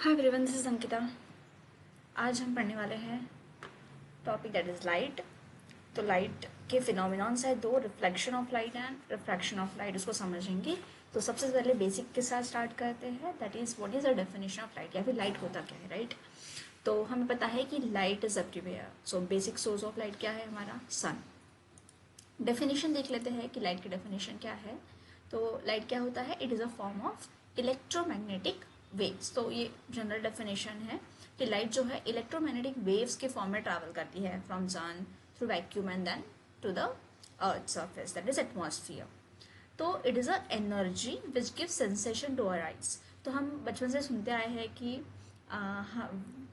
Hi everyone, this is Ankita. आज हम पढ़ने वाले हैं टॉपिक दैट इज लाइट। तो लाइट के फिनोमिनॉन्स है दो, reflection of light and refraction of light. उसको समझेंगे। तो सबसे पहले बेसिक के साथ स्टार्ट करते हैं, that is what is the definition of light, या फिर लाइट होता क्या है, राइट। तो हमें पता है कि light is everywhere. So basic source of light क्या है, हमारा सन। डेफिनेशन देख लेते हैं कि लाइट की डेफिनेशन क्या है। तो लाइट क्या होता है, it is a form of electromagnetic waves. तो ये जनरल डेफिनेशन है कि लाइट जो है इलेक्ट्रोमैग्नेटिक वेव्स के फॉर्म में ट्रैवल करती है from sun through vacuum and then to the earth surface, that is atmosphere. तो it is a energy which give sensation to our eyes. तो हम बचपन से सुनते आए हैं कि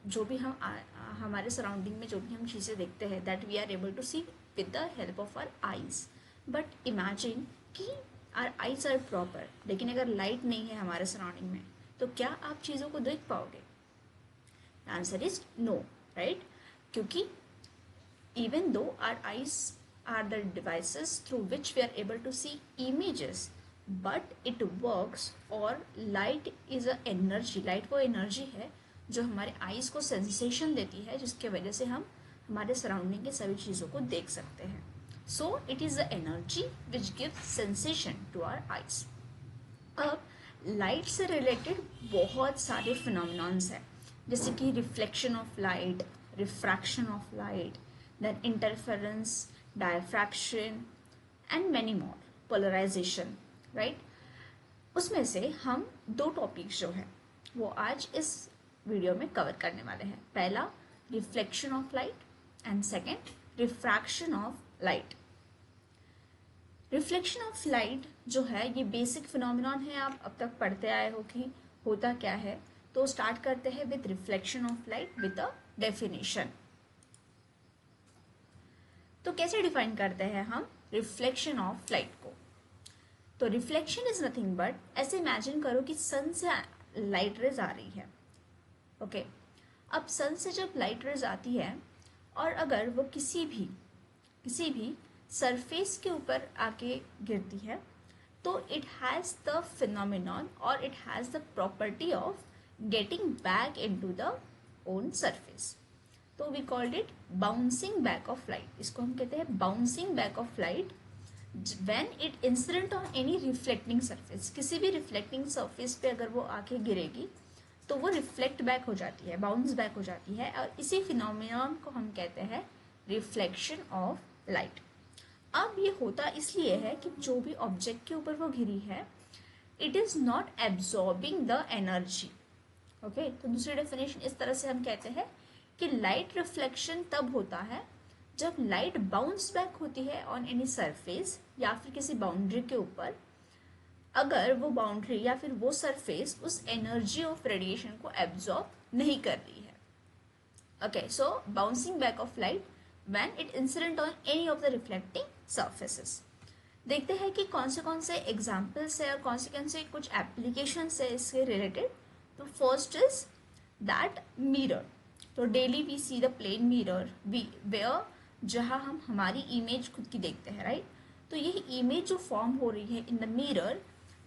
जो भी हमारे सराउंडिंग में जो भी हम चीज़ें देखते हैं, that we are able to see with the help of our eyes. But imagine कि आवर आइज आर प्रॉपर, लेकिन अगर लाइट नहीं है हमारे सराउंडिंग में, तो क्या आप चीज़ों को देख पाओगे? Answer is no, right. क्योंकि even though our eyes are the devices through which we are able to see images, but it works, or light is a energy, light वो energy है जो हमारे आईज को सेंसेशन देती है, जिसके वजह से हम हमारे सराउंडिंग के सभी चीज़ों को देख सकते हैं। So it is the energy which gives sensation to our eyes. अब लाइट से रिलेटेड बहुत सारे फिनोमिनॉन्स हैं, जैसे कि reflection of light, refraction of light, then interference, diffraction and many more, polarisation, right. उसमें से हम दो टॉपिक्स जो है वो आज इस वीडियो में कवर करने वाले हैं। पहला reflection of light and second refraction of light. Reflection of light जो है ये बेसिक फिनोमिनॉन है, आप अब तक पढ़ते आए हो कि होता क्या है। तो स्टार्ट करते हैं with reflection of light with a definition. तो कैसे डिफाइन करते हैं हम रिफ्लेक्शन ऑफ लाइट को? तो रिफ्लेक्शन इज नथिंग बट, ऐसे इमेजिन करो कि सन से लाइट रेज आ रही है, ओके। अब सन से जब लाइट रेज आती है और अगर वो किसी भी सरफेस के ऊपर आके गिरती है, तो इट हैज़ द फिनोमिनॉन और it has the property of getting back into the own surface. तो we called it bouncing back of light. इसको हम कहते हैं bouncing back of light when it incident on any reflecting surface. किसी भी reflecting surface पे अगर वो आके गिरेगी तो वो रिफ्लेक्ट बैक हो जाती है, बाउंस बैक हो जाती है, और इसी फिनोमिनॉन को हम कहते हैं रिफ्लेक्शन ऑफ लाइट। अब ये होता इसलिए है कि जो भी ऑब्जेक्ट के ऊपर वो घिरी है, it is not absorbing the energy, okay. तो दूसरी डेफिनेशन इस तरह से हम कहते हैं कि लाइट रिफ्लेक्शन तब होता है जब लाइट बाउंस बैक होती है ऑन एनी सरफेस या फिर किसी बाउंड्री के ऊपर, अगर वो बाउंड्री या फिर वो सरफेस उस एनर्जी ऑफ रेडिएशन को एब्जॉर्ब नहीं कर रही है, okay. So bouncing back of light when it incident on any of the reflecting surfaces। देखते हैं कि कौन से एग्जाम्पल्स है और कौन से कुछ एप्लीकेशंस है इसके रिलेटेड। तो फर्स्ट इज दैट मिरर। तो daily we see the plane mirror where, जहाँ हम हमारी इमेज खुद की देखते हैं, राइट। तो यही इमेज जो फॉर्म हो रही है in the mirror,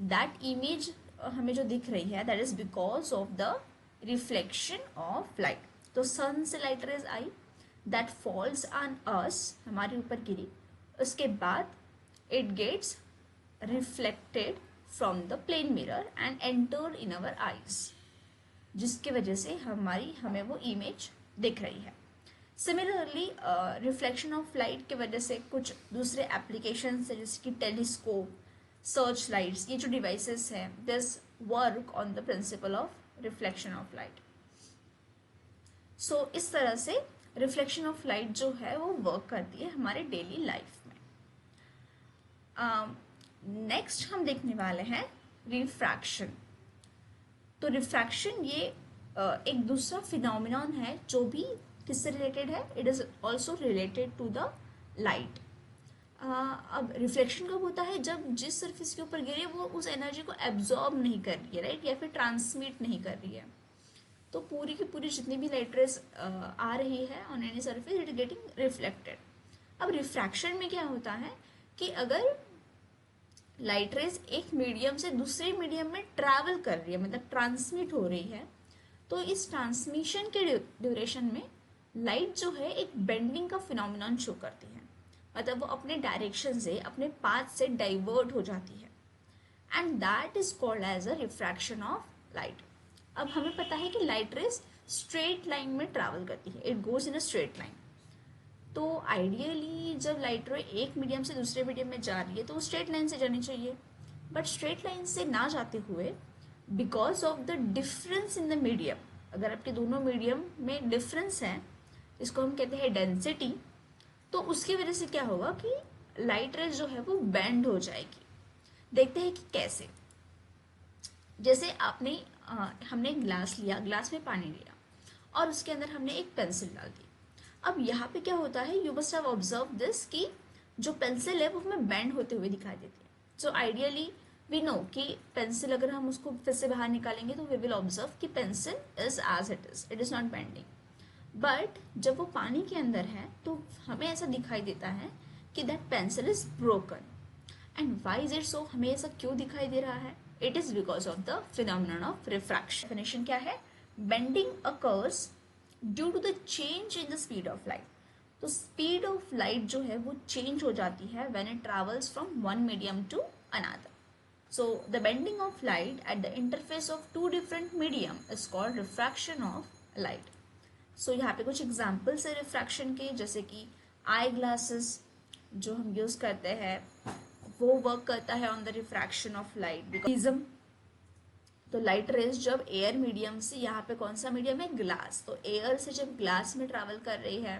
that image हमें जो दिख रही है, that is because of the reflection of light. तो सन से लाइट रेज आई, दैट फॉल्स ऑन अस, हमारे ऊपर गिरी, उसके बाद it gets reflected from the plane mirror and enter in our eyes, जिसके वजह से हमें वो इमेज दिख रही है। सिमिलरली रिफ्लेक्शन ऑफ लाइट की वजह से कुछ दूसरे एप्लीकेशन है, जैसे कि टेलीस्कोप, सर्च लाइट्स, ये जो डिवाइसेस हैं, this work on the principle of reflection of light. So इस तरह से रिफ्लेक्शन ऑफ लाइट जो है वो वर्क करती है हमारे डेली लाइफ में। नेक्स्ट हम देखने वाले हैं रिफ्रैक्शन। तो रिफ्रैक्शन ये एक दूसरा फिनोमिनॉन है जो भी किससे रिलेटेड है, it is also related to the light. अब रिफ्लेक्शन कब होता है, जब जिस सरफेस के ऊपर गिरे वो उस एनर्जी को एब्जॉर्ब नहीं कर रही है, राइट, या फिर ट्रांसमिट नहीं कर रही है। तो पूरी की पूरी जितनी भी लाइट रेज आ रही है on any surface, it is getting reflected. अब रिफ्रैक्शन में क्या होता है कि अगर लाइट रेज एक मीडियम से दूसरे मीडियम में ट्रैवल कर रही है, मतलब ट्रांसमिट हो रही है, तो इस ट्रांसमिशन के ड्यूरेशन में लाइट जो है एक बेंडिंग का फिनोमिनन शो करती है, मतलब वो अपने डायरेक्शन से, अपने पाथ से डाइवर्ट हो जाती है, and that is called as a refraction of light. अब हमें पता है कि लाइट रेज स्ट्रेट लाइन में ट्रैवल करती है, it goes in a straight line. तो आइडियली जब लाइट रे एक मीडियम से दूसरे मीडियम में जा रही है तो वो स्ट्रेट लाइन से जानी चाहिए, बट स्ट्रेट लाइन से ना जाते हुए because of the difference in the medium, अगर आपके दोनों मीडियम में डिफरेंस है, इसको हम कहते हैं डेंसिटी, तो उसकी वजह से क्या होगा कि लाइट रेज जो है वो बेंड हो जाएगी। देखते हैं कि कैसे। जैसे हमने ग्लास लिया, ग्लास में पानी लिया और उसके अंदर हमने एक पेंसिल डाल दी। अब यहाँ पे क्या होता है, you must have observe this कि जो पेंसिल है वो हमें बेंड होते हुए दिखाई देती है। सो आइडियली वी नो कि पेंसिल अगर हम उसको फिर से बाहर निकालेंगे तो वी विल ऑब्जर्व कि pencil is as it is not bending. But जब वो पानी के अंदर है तो हमें ऐसा दिखाई देता है कि that pencil is broken. And why is it so, हमें ऐसा क्यों दिखाई दे रहा है? It is because of the phenomenon of refraction. Definition क्या है? Bending occurs due to the change in the speed of light. तो स्पीड ऑफ लाइट जो है वो चेंज हो जाती है when it travels from one medium to another. So the bending of light at the interface of two different medium is called refraction of light. So यहाँ पे कुछ एग्जाम्पल्स है रिफ्रैक्शन के, जैसे कि आई ग्लासेस जो हम यूज करते हैं वो वर्क करता है on the refraction of light because तो लाइट रेज जब एयर मीडियम से, यहाँ पे कौन सा मीडियम है? ग्लास। तो एयर से जब ग्लास में ट्रैवल कर रही है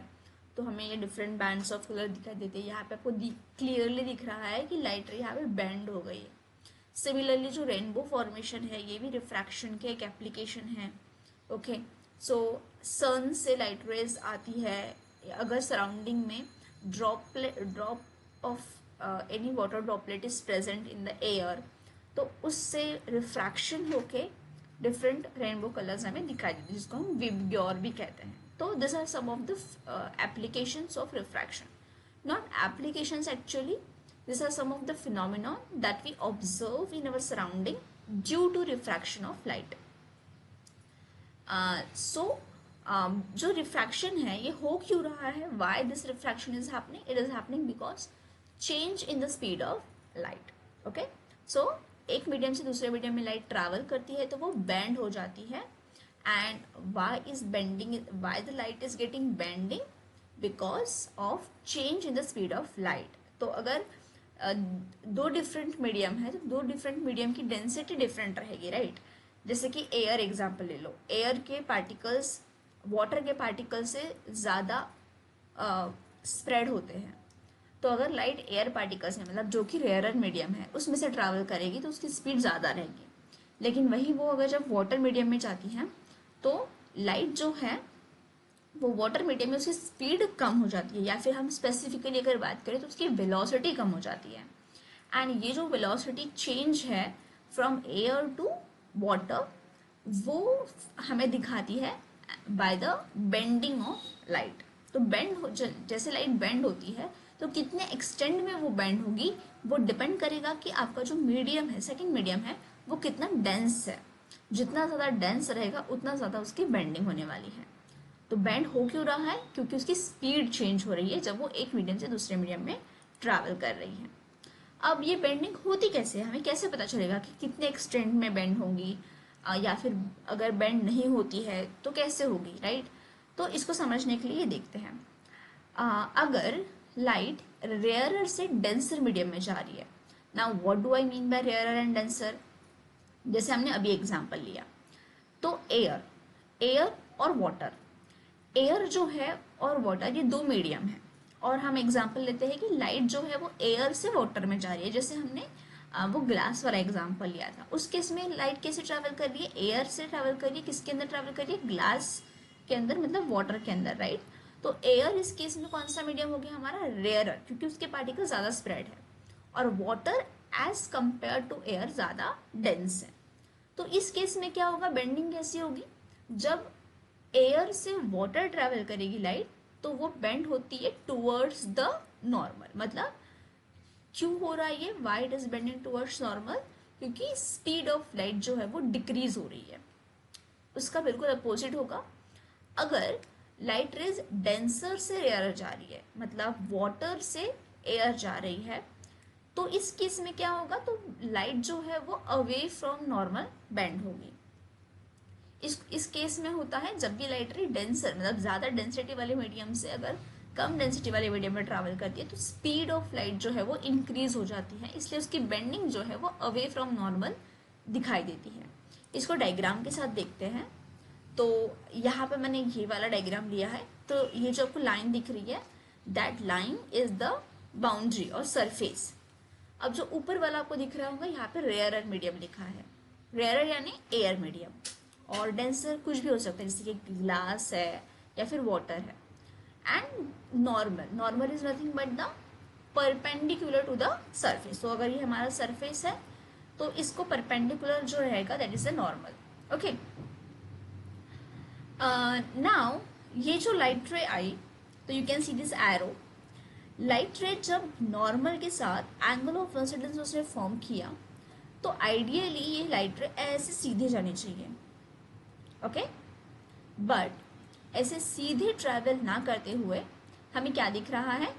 तो हमें ये डिफरेंट बैंड्स ऑफ कलर दिखाई देते हैं। यहाँ पे आपको क्लियरली दिख रहा है कि लाइट रे यहाँ पे बेंड हो गई है। सिमिलरली जो रेनबो फॉर्मेशन है ये भी रिफ्रैक्शन के एक एप्लीकेशन है। ओके, सो सन से लाइट रेज आती है, अगर सराउंडिंग में drop of any water droplet is present in the air, तो उससे रिफ्रैक्शन होके डिफरेंट रेनबो कलर्स हमें दिखाई देते हैं, जिसको हम विबग्योर भी कहते हैं। तो this are some of the applications of refraction, not applications actually, these are some of the phenomena that we observe in our surrounding due to refraction of light. जो रिफ्रैक्शन है ये हो क्यों रहा है? why this refraction is happening? It is happening because change in the speed of light. okay, so एक medium से दूसरे मीडियम में लाइट ट्रैवल करती है तो वो बेंड हो जाती है। And why is bending, why the light is getting bending? because of change in the speed of light. तो अगर दो डिफरेंट मीडियम है तो दो डिफरेंट मीडियम की डेंसिटी डिफरेंट रहेगी, राइट? जैसे कि एयर एग्जांपल ले लो, एयर के पार्टिकल्स वाटर के पार्टिकल से ज़्यादा स्प्रेड होते हैं। तो अगर लाइट एयर पार्टिकल्स है, मतलब जो कि रेयरर मीडियम है, उसमें से ट्रैवल करेगी तो उसकी स्पीड ज़्यादा रहेगी। लेकिन वही वो अगर जब वाटर मीडियम में जाती है तो लाइट जो है वो वाटर मीडियम में उसकी स्पीड कम हो जाती है, या फिर हम स्पेसिफिकली अगर बात करें तो उसकी वेलोसिटी कम हो जाती है। एंड ये जो वेलोसिटी चेंज है फ्रॉम एयर टू वाटर वो हमें दिखाती है by the bending of light. तो जैसे लाइट बेंड होती है तो कितने एक्सटेंड में वो बेंड होगी वो डिपेंड करेगा कि आपका जो मीडियम है, सेकेंड मीडियम है, वो कितना डेंस है। जितना ज़्यादा डेंस रहेगा उतना ज़्यादा उसकी बेंडिंग होने वाली है। तो बेंड हो क्यों रहा है? क्योंकि उसकी स्पीड चेंज हो रही है जब वो एक मीडियम से दूसरे मीडियम में ट्रैवल कर रही है। अब ये बेंडिंग होती कैसे है? हमें कैसे पता चलेगा कि कितने एक्सटेंड में बेंड होंगी, या फिर अगर बेंड नहीं होती है तो कैसे होगी, राइट? तो इसको समझने के लिए देखते हैं। अगर लाइट रेयरर से डेंसर मीडियम में जा रही है, now what do I mean by rarer and denser? जैसे हमने अभी एग्जांपल लिया, तो एयर और वाटर, एयर जो है और वाटर ये दो मीडियम है, और हम एग्जांपल लेते हैं कि लाइट जो है वो एयर से वाटर में जा रही है। जैसे हमने वो ग्लास वाला एग्जांपल लिया था, उस केस में लाइट कैसे ट्रैवल कर रही है? एयर से ट्रैवल कर रही है। किसके अंदर ट्रैवल कर रही है? ग्लास के अंदर, मतलब वाटर के अंदर, राइट? तो एयर इस केस में कौन सा मीडियम हो गया हमारा? रेयरर, क्योंकि उसके पार्टिकल ज़्यादा स्प्रेड है, और water as compare to air ज़्यादा डेंस है। तो इस केस में क्या होगा? बेंडिंग कैसी होगी? जब एयर से वाटर ट्रैवल करेगी लाइट तो वो बेंड होती है टूवर्ड्स द नॉर्मल। मतलब क्यों हो रहा है ये? Why it is bending towards normal? क्योंकि स्पीड ऑफ लाइट जो है वो डिक्रीज हो रही है। उसका बिल्कुल अपोजिट होगा। अगर लाइट रेज डेंसर से एयर जा रही है, मतलब वाटर से एयर जा रही है, तो इस केस में क्या होगा, तो लाइट जो है वो अवे फ्रॉम नॉर्मल बेंड होगी। इस केस में होता है जब भी लाइट रे डेंसर मतलब ज़्यादा डेंसिटी वाले मीडियम से अगर कम डेंसिटी वाले मीडियम में ट्रैवल करती है तो स्पीड ऑफ लाइट जो है वो इंक्रीज हो जाती है, इसलिए उसकी बेंडिंग जो है वो अवे फ्रॉम नॉर्मल दिखाई देती है। इसको डायग्राम के साथ देखते हैं। तो यहाँ पे मैंने ये वाला डायग्राम लिया है, तो ये जो आपको लाइन दिख रही है, that line is the boundary और सरफेस। अब जो ऊपर वाला आपको दिख रहा होगा, यहाँ पे रेयरर मीडियम लिखा है, रेयरर यानी एयर मीडियम, और डेंसर कुछ भी हो सकता है जैसे कि ग्लास है या फिर वाटर है। And normal is nothing but the perpendicular to the surface. तो अगर ये हमारा सरफेस है तो इसको परपेंडिकुलर जो रहेगा that is the normal. Okay, now ये जो लाइट रे आई, तो you can see this arrow. Light रे जब नॉर्मल के साथ एंगल ऑफ इंसिडेंस उसने फॉर्म किया, तो आइडियली ये लाइट रे ऐसे सीधे जानी चाहिए। ओके, बट ऐसे सीधे ट्रैवल ना करते हुए हमें क्या दिख रहा है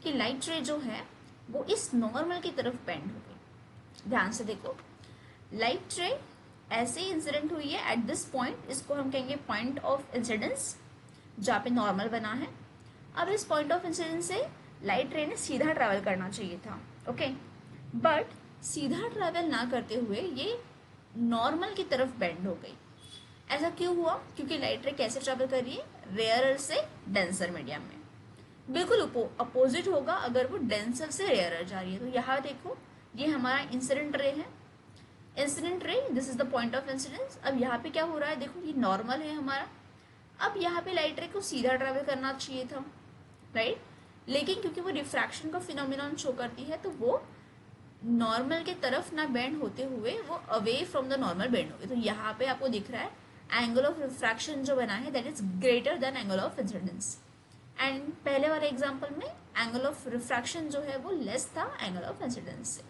कि लाइट रे जो है वो इस नॉर्मल की तरफ बेंड हो गई। ध्यान से देखो, लाइट रे ऐसे इंसिडेंट हुई है एट दिस पॉइंट, इसको हम कहेंगे पॉइंट ऑफ इंसिडेंस, जहाँ पे नॉर्मल बना है। अब इस पॉइंट ऑफ इंसिडेंस से लाइट रे ने सीधा ट्रैवल करना चाहिए था। ओके, बट सीधा ट्रैवल ना करते हुए ये नॉर्मल की तरफ बेंड हो गई। ऐसा क्यों हुआ? क्योंकि लाइट रे कैसे ट्रैवल कर रही है, रेयरर से डेंसर मीडियम में। बिल्कुल अपोजिट होगा अगर वो डेंसर से रेयरर जा रही है। तो यहाँ देखो, ये हमारा इंसिडेंट रे है, incident ray, this is the point of incidence. अब यहाँ पे क्या हो रहा है, देखो ये नॉर्मल है हमारा। अब यहाँ पे लाइट रे को सीधा ट्रैवल करना चाहिए था, राइट? लेकिन क्योंकि वो रिफ्रैक्शन का फिनोमिनन शो करती है, तो वो नॉर्मल के तरफ ना बेंड होते हुए वो away from the normal bend हो गई। तो यहाँ पे आपको दिख रहा है एंगल ऑफ रिफ्रैक्शन जो बना है that is greater than angle of incidence. And पहले वाले एग्जांपल में एंगल ऑफ रिफ्रैक्शन जो है वो लेस था एंगल ऑफ इंसिडेंस से।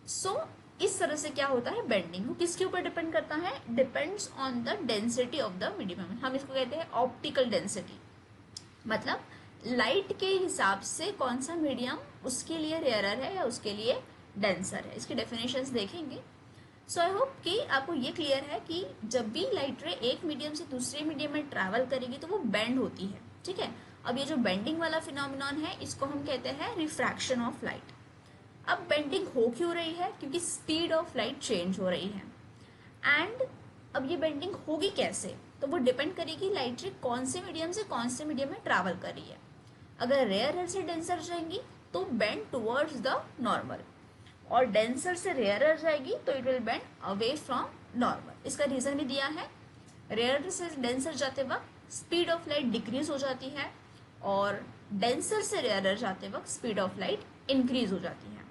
सो इस तरह से क्या होता है, बेंडिंग वो किसके ऊपर डिपेंड करता है, depends on the density of the medium. हम इसको कहते हैं ऑप्टिकल डेंसिटी, मतलब लाइट के हिसाब से कौन सा मीडियम उसके लिए रेयरर है या उसके लिए डेंसर है। इसकी डेफिनेशंस देखेंगे। सो आई होप कि आपको ये क्लियर है कि जब भी लाइट रे एक मीडियम से दूसरे मीडियम में ट्रैवल करेगी तो वो बेंड होती है, ठीक है। अब ये जो बेंडिंग वाला फिनोमिनन है इसको हम कहते हैं रिफ्रैक्शन ऑफ लाइट। अब बेंडिंग हो क्यों रही है, क्योंकि स्पीड ऑफ लाइट चेंज हो रही है। एंड अब ये बेंडिंग होगी कैसे, तो वो डिपेंड करेगी लाइट रे कौन से मीडियम से कौन से मीडियम में ट्रैवल कर रही है। अगर रेयरर से डेंसर जाएंगी तो बेंड टुवर्ड्स द नॉर्मल, और डेंसर से रेयरर जाएगी तो it will bend away from normal. इसका रीजन भी दिया है, रेयरर से डेंसर जाते वक्त स्पीड ऑफ लाइट डिक्रीज हो जाती है और डेंसर से रेयरर जाते वक्त स्पीड ऑफ लाइट इंक्रीज हो जाती है।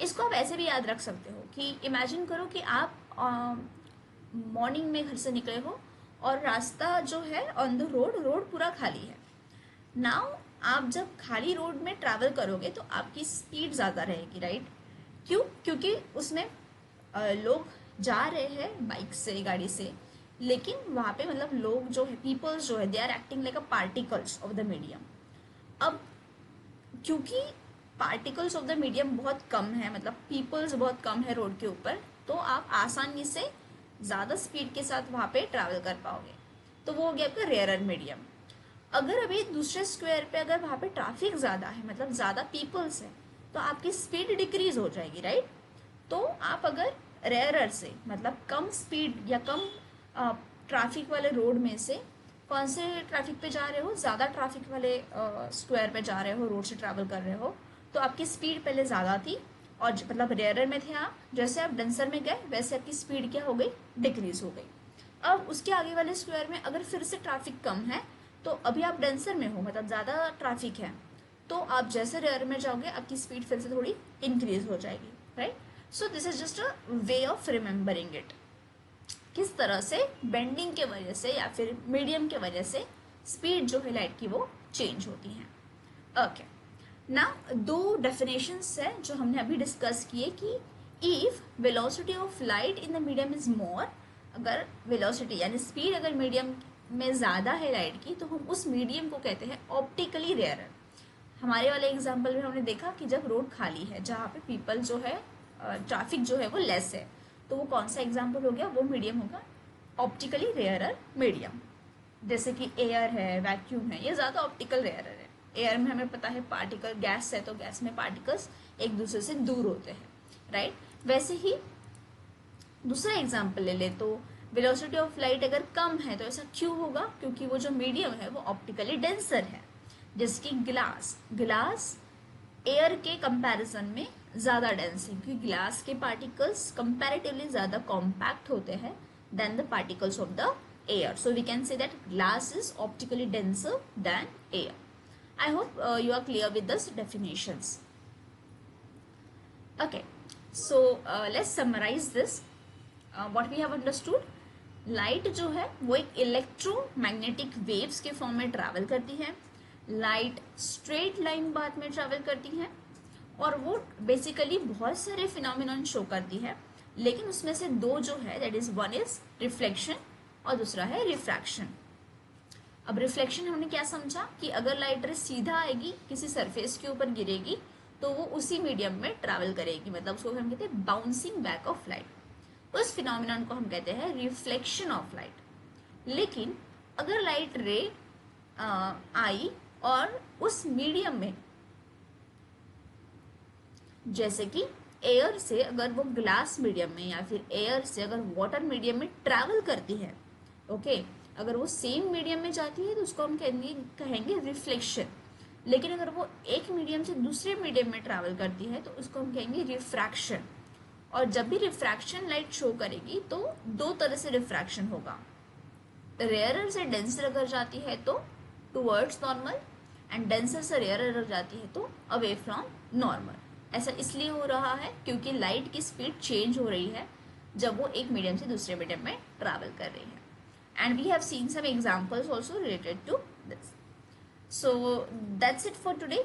इसको आप ऐसे भी याद रख सकते हो कि इमेजिन करो कि आप मॉर्निंग में घर से निकले हो और रास्ता जो है ऑन द रोड पूरा खाली है। नाउ आप जब खाली रोड में ट्रैवल करोगे तो आपकी स्पीड ज़्यादा रहेगी, राइट? क्यों? क्योंकि उसमें लोग जा रहे हैं बाइक से, गाड़ी से, लेकिन वहाँ पे मतलब लोग जो है, पीपल्स जो है, they are acting like a particles of the medium. अब क्योंकि पार्टिकल्स ऑफ द मीडियम बहुत कम है, मतलब पीपल्स बहुत कम है रोड के ऊपर, तो आप आसानी से ज़्यादा स्पीड के साथ वहाँ पे ट्रैवल कर पाओगे। तो वो हो गया आपका रेयरर मीडियम। अगर अभी दूसरे स्क्वायर पे अगर वहाँ पे ट्रैफिक ज़्यादा है, मतलब ज़्यादा पीपल्स है, तो आपकी स्पीड डिक्रीज हो जाएगी, राइट? तो आप अगर रेयरर से मतलब कम स्पीड या कम ट्रैफिक वाले रोड में से कौन से ट्रैफिक पे जा रहे हो, ज़्यादा ट्रैफिक वाले स्क्वायर पे जा रहे हो, रोड से ट्रैवल कर रहे हो, तो आपकी स्पीड पहले ज़्यादा थी और मतलब रेयरर में थे आप, जैसे आप डेंसर में गए वैसे आपकी स्पीड क्या हो गई, डिक्रीज हो गई। अब उसके आगे वाले स्क्वायर में अगर फिर से ट्रैफिक कम है, तो अभी आप डेंसर में हो, मतलब ज़्यादा ट्रैफिक है, तो आप जैसे रेयर में जाओगे आपकी स्पीड फिर से थोड़ी इंक्रीज हो जाएगी, right? So this is just a way of remembering it, किस तरह से बेंडिंग के वजह से या फिर मीडियम के वजह से स्पीड जो है लाइट की वो चेंज होती है। ओके, ना दो डेफिनेशंस है जो हमने अभी डिस्कस किए कि if velocity of light in the medium is more, अगर वेलोसिटी यानी स्पीड अगर मीडियम में ज़्यादा है लाइट की, तो हम उस मीडियम को कहते हैं ऑप्टिकली रेयरर। हमारे वाले एग्जाम्पल में हमने देखा कि जब रोड खाली है, जहाँ पे पीपल जो है, ट्रैफिक जो है वो लेस है, तो वो कौन सा एग्जाम्पल हो गया, वो मीडियम होगा ऑप्टिकली रेयरर मीडियम। जैसे कि एयर है, वैक्यूम है, ये ज़्यादा ऑप्टिकल रेयरर है। एयर में हमें पता है पार्टिकल, गैस है तो गैस में पार्टिकल्स एक दूसरे से दूर होते हैं, राइट। वैसे ही दूसरा एग्जाम्पल ले ले तो वेलोसिटी ऑफ लाइट अगर कम है तो ऐसा क्यों होगा, क्योंकि वो जो मीडियम है वो ऑप्टिकली डेंसर है। जैसे कि ग्लास एयर के कंपैरिजन में ज़्यादा डेंस है, क्योंकि ग्लास के पार्टिकल्स कंपैरेटिवली ज़्यादा कॉम्पैक्ट होते हैं then the particles of the air. So we can say that glass is optically denser than air. I hope you are clear with this definitions. Okay, so let's summarize this. What we have understood, light जो है वो एक electromagnetic waves के form में travel करती है। Light straight line path में travel करती है और वो बेसिकली बहुत सारे फिनोमिनन शो करती है, लेकिन उसमें से दो जो है that is one is reflection और दूसरा है रिफ्रैक्शन। अब रिफ्लेक्शन हमने क्या समझा कि अगर लाइट रे सीधा आएगी किसी सरफेस के ऊपर गिरेगी तो वो उसी मीडियम में ट्रैवल करेगी, मतलब उसको हम कहते हैं बाउंसिंग बैक ऑफ लाइट। उस फिनोमिनन को हम कहते हैं रिफ्लेक्शन ऑफ लाइट। लेकिन अगर लाइट रे आई और उस मीडियम में, जैसे कि एयर से अगर वो ग्लास मीडियम में या फिर एयर से अगर वाटर मीडियम में ट्रैवल करती है, ओके, अगर वो सेम मीडियम में जाती है तो उसको हम कहेंगे रिफ्लेक्शन। लेकिन अगर वो एक मीडियम से दूसरे मीडियम में ट्रैवल करती है तो उसको हम कहेंगे रिफ्रैक्शन। और जब भी रिफ्रैक्शन लाइट शो करेगी तो दो तरह से रिफ्रैक्शन होगा। रेयरर से डेंसर अगर जाती है तो टुवर्ड्स नॉर्मल, एंड डेंसर से रेयरर अगर जाती है तो अवे फ्रॉम नॉर्मल। ऐसा इसलिए हो रहा है क्योंकि लाइट की स्पीड चेंज हो रही है जब वो एक मीडियम से दूसरे मीडियम में ट्रैवल कर रही है। And we have seen some examples also related to this. So that's it for today.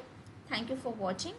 Thank you for watching.